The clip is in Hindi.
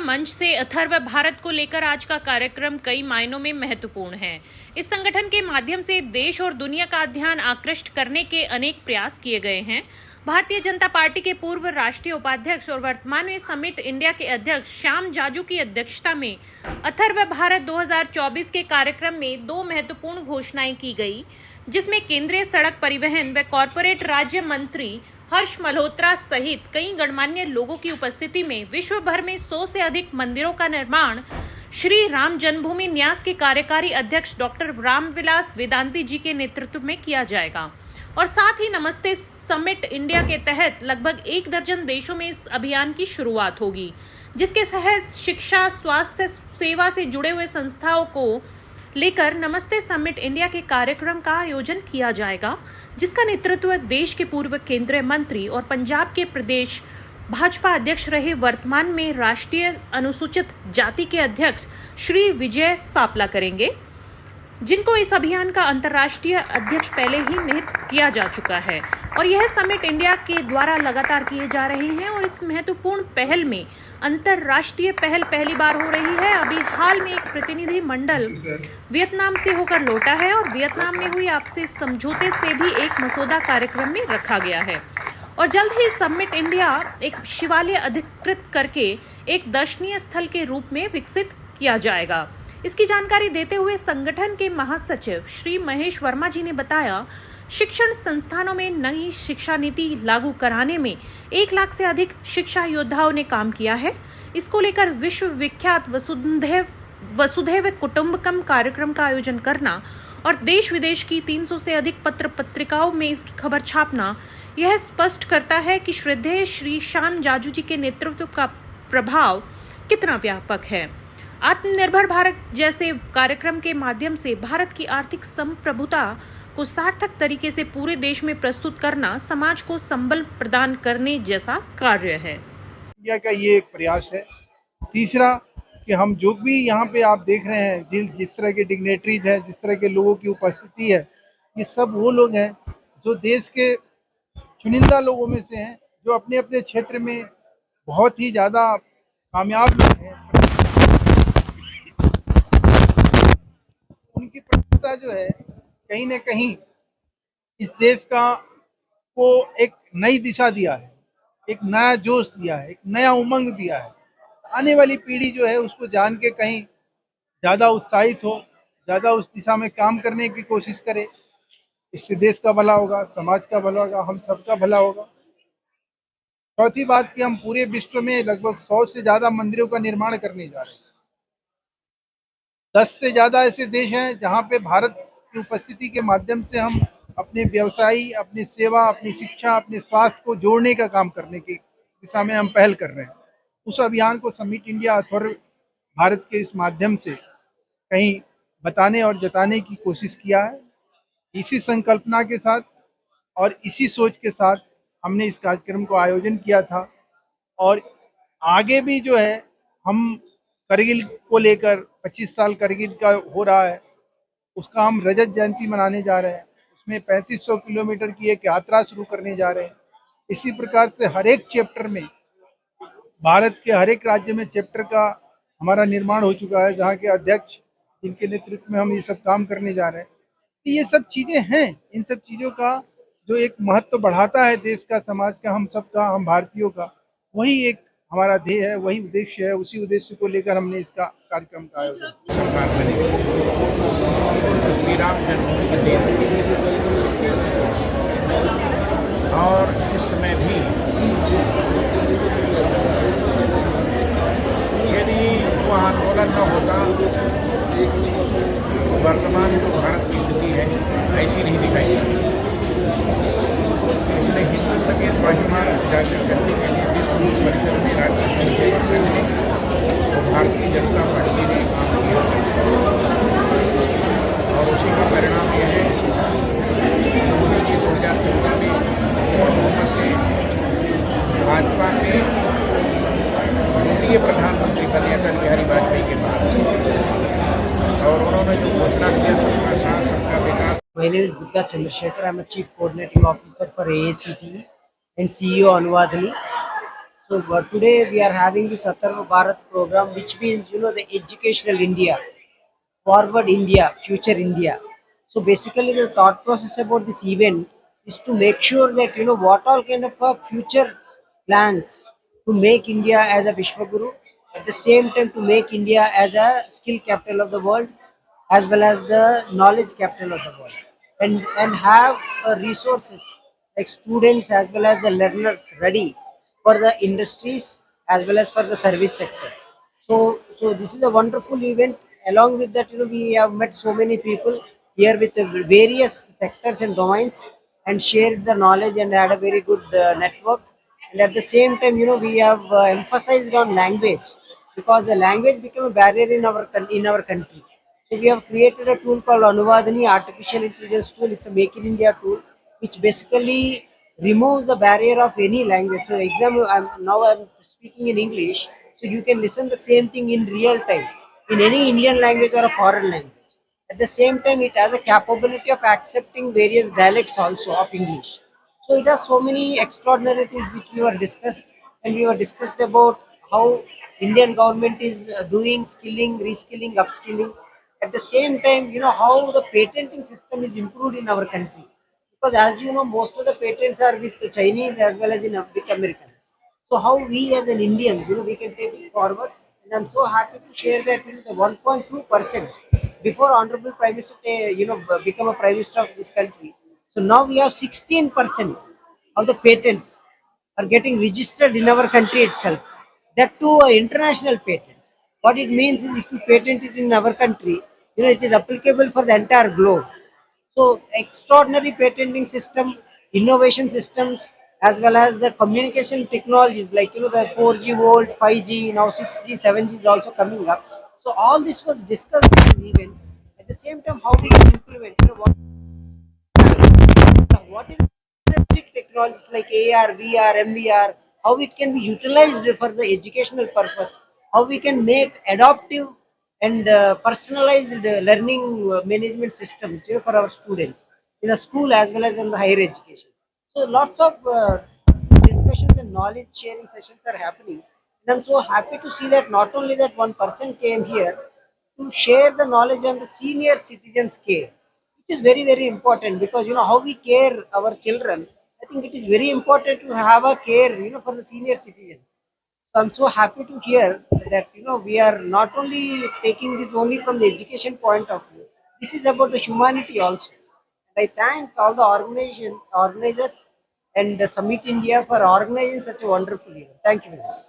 मंच से अथर्व भारत को लेकर आज का कार्यक्रम कई मायनों में महत्वपूर्ण है। इस संगठन के माध्यम से देश और दुनिया का ध्यान आकृष्ट करने के अनेक प्रयास किए गए हैं। भारतीय जनता पार्टी के पूर्व राष्ट्रीय उपाध्यक्ष और वर्तमान में समिट इंडिया के अध्यक्ष श्याम जाजू की अध्यक्षता में अथर्व भारत 2024 के कार्यक्रम में दो महत्वपूर्ण घोषणाएं की गई, जिसमें केंद्रीय सड़क परिवहन व कॉरपोरेट राज्य मंत्री हर्ष मल्होत्रा सहित कई गणमान्य लोगों की उपस्थिति में विश्व भर में 100 से अधिक मंदिरों का निर्माण श्री राम जन्मभूमि न्यास के कार्यकारी अध्यक्ष डॉक्टर रामविलास वेदांती जी के नेतृत्व में किया जाएगा। और साथ ही नमस्ते समिट इंडिया के तहत लगभग 1 दर्जन देशों में इस अभियान की शुरुआत होगी, जिसके तहत शिक्षा, स्वास्थ्य सेवा से जुड़े हुए संस्थाओं को लेकर नमस्ते समिट इंडिया के कार्यक्रम का आयोजन किया जाएगा, जिसका नेतृत्व देश के पूर्व केंद्रीय मंत्री और पंजाब के प्रदेश भाजपा अध्यक्ष रहे वर्तमान में राष्ट्रीय अनुसूचित जाति के अध्यक्ष श्री विजय सापला करेंगे, जिनको इस अभियान का अंतर्राष्ट्रीय अध्यक्ष पहले ही निहित किया जा चुका है। और यह समिट इंडिया के द्वारा लगातार किए जा रहे हैं और इस महत्वपूर्ण पहल में अंतर्राष्ट्रीय पहल पहली बार हो रही है। अभी हाल में एक प्रतिनिधि मंडल वियतनाम से होकर लौटा है और वियतनाम में हुई आपसी समझौते से भी एक मसौदा कार्यक्रम में रखा गया है और जल्द ही समिट इंडिया एक शिवालय अधिकृत करके एक दर्शनीय स्थल के रूप में विकसित किया जाएगा। इसकी जानकारी देते हुए संगठन के महासचिव श्री महेश वर्मा जी ने बताया, शिक्षण संस्थानों में नई शिक्षा नीति लागू कराने में 1 लाख से अधिक शिक्षा योद्धाओं ने काम किया है। इसको लेकर विश्व विख्यात वसुधैव कुटुंबकम कार्यक्रम का आयोजन करना और देश विदेश की 300 से अधिक पत्र पत्रिकाओं में इसकी खबर छापना यह स्पष्ट करता है कि श्रद्धेय श्री श्याम जाजू जी के नेतृत्व का प्रभाव कितना व्यापक है। आत्मनिर्भर भारत जैसे कार्यक्रम के माध्यम से भारत की आर्थिक संप्रभुता को सार्थक तरीके से पूरे देश में प्रस्तुत करना समाज को संबल प्रदान करने जैसा कार्य है। इंडिया का ये एक प्रयास है। तीसरा कि हम जो भी यहाँ पे आप देख रहे हैं, जिस तरह के डिग्नेटरीज हैं, जिस तरह के लोगों की उपस्थिति है, ये सब वो लोग हैं जो देश के चुनिंदा लोगों में से हैं, जो अपने अपने क्षेत्र में बहुत ही ज़्यादा कामयाब लोग हैं। उनकी प्रतिष्ठा जो है कहीं न कहीं इस देश को एक नई दिशा दिया है, एक नया जोश दिया है, एक नया उमंग दिया है। आने वाली पीढ़ी जो है उसको जान के कहीं ज़्यादा उत्साहित हो, ज़्यादा उस दिशा में काम करने की कोशिश करे। इससे देश का भला होगा, समाज का भला होगा, हम सबका भला होगा। चौथी बात कि हम पूरे विश्व में लगभग 100 से ज़्यादा मंदिरों का निर्माण करने जा रहे हैं। 10 से ज़्यादा ऐसे देश हैं जहाँ पे भारत की उपस्थिति के माध्यम से हम अपने व्यवसायी, अपनी सेवा, अपनी शिक्षा, अपने स्वास्थ्य को जोड़ने का काम करने की दिशा में हम पहल कर रहे हैं। उस अभियान को समिट इंडिया अथर्व भारत के इस माध्यम से कहीं बताने और जताने की कोशिश किया है। इसी संकल्पना के साथ और इसी सोच के साथ हमने इस कार्यक्रम को आयोजन किया था और आगे भी जो है हम करगिल को लेकर 25 साल करगिल का हो रहा है, उसका हम रजत जयंती मनाने जा रहे हैं। उसमें 3500 किलोमीटर की एक यात्रा शुरू करने जा रहे हैं। इसी प्रकार से हर एक चैप्टर में, भारत के हर एक राज्य में चैप्टर का हमारा निर्माण हो चुका है, जहाँ के अध्यक्ष जिनके नेतृत्व में हम ये सब काम करने जा रहे हैं। तो ये सब चीज़ें हैं, इन सब चीज़ों का जो एक महत्व बढ़ाता है देश का, समाज का, हम सबका, हम भारतीयों का, वही एक हमारा ध्येय है, वही उद्देश्य है। उसी उद्देश्य को लेकर हमने इसका कार्यक्रम का आयोजन श्री राम जन्मभूमि के दिन और इस समय भी यदि वह आंदोलन न होता तो वर्तमान जो भारत की स्थिति है ऐसी नहीं दिखाई देती। इसलिए हिंदुत्व के स्वाभिमान उजागर करने के लिए विश्व परिसर में राष्ट्रीय सेवा संघ ने तो भारतीय जनता पार्टी ने काम किया और उसी का परिणाम यह है मोदी जी 2014 में बहुमत से भाजपा के द्वितीय प्रधानमंत्री बने अटल बिहारी वाजपेयी के बाद और उन्होंने जो घोषणा किया सबका साथ सबका विकास। My name is Buddha Chandrasekhar. I am a Chief Coordinating Officer for AACTE and CEO Anuvadhini. So today we are having the Satarva Bharat program, which means the educational India, forward India, future India. So basically, the thought process about this event is to make sure that what all kind of future plans to make India as a Vishwaguru, at the same time to make India as a skill capital of the world, as well as the knowledge capital of the world, and have resources like students as well as the learners ready for the industries as well as for the service sector. So this is a wonderful event. Along with that, we have met so many people here with the various sectors and domains, and shared the knowledge and had a very good network. And at the same time, we have emphasized on language, because the language became a barrier in our country. So we have created a tool called Anuvadani Artificial Intelligence tool. It's a Make in India tool, which basically removes the barrier of any language. So example, I'm speaking in English, so you can listen the same thing in real time in any Indian language or a foreign language. At the same time, it has a capability of accepting various dialects also of English. So it has so many extraordinary things which we were discussed, and we were discussed about how Indian government is doing skilling, reskilling, upskilling. At the same time, how the patenting system is improved in our country, because as you know, most of the patents are with the Chinese as well as with Americans. So how we as an Indians, we can take it forward. And I'm so happy to share that the 1.2% before Honorable Prime Minister, become a Prime Minister of this country. So now we have 16% of the patents are getting registered in our country itself. That too are international patents. What it means is, if you patent it in our country, it is applicable for the entire globe. So extraordinary patenting system, innovation systems, as well as the communication technologies like the 4G world, 5G, now 6G, 7G is also coming up. So all this was discussed in this event. At the same time, how we can implement, what is futuristic technologies like AR, VR, MVR, how it can be utilized for the educational purpose, how we can make adaptive and personalized learning management systems for our students in the school as well as in the higher education. So lots of discussions and knowledge sharing sessions are happening. And I'm so happy to see that not only that one person came here to share the knowledge on the senior citizens care, which is very very important, because how we care our children. I think it is very important to have a care for the senior citizens. So I'm so happy to hear that we are not only taking this only from the education point of view. This is about the humanity also. I thank all the organizers and Summit India for organizing such a wonderful event. Thank you very much.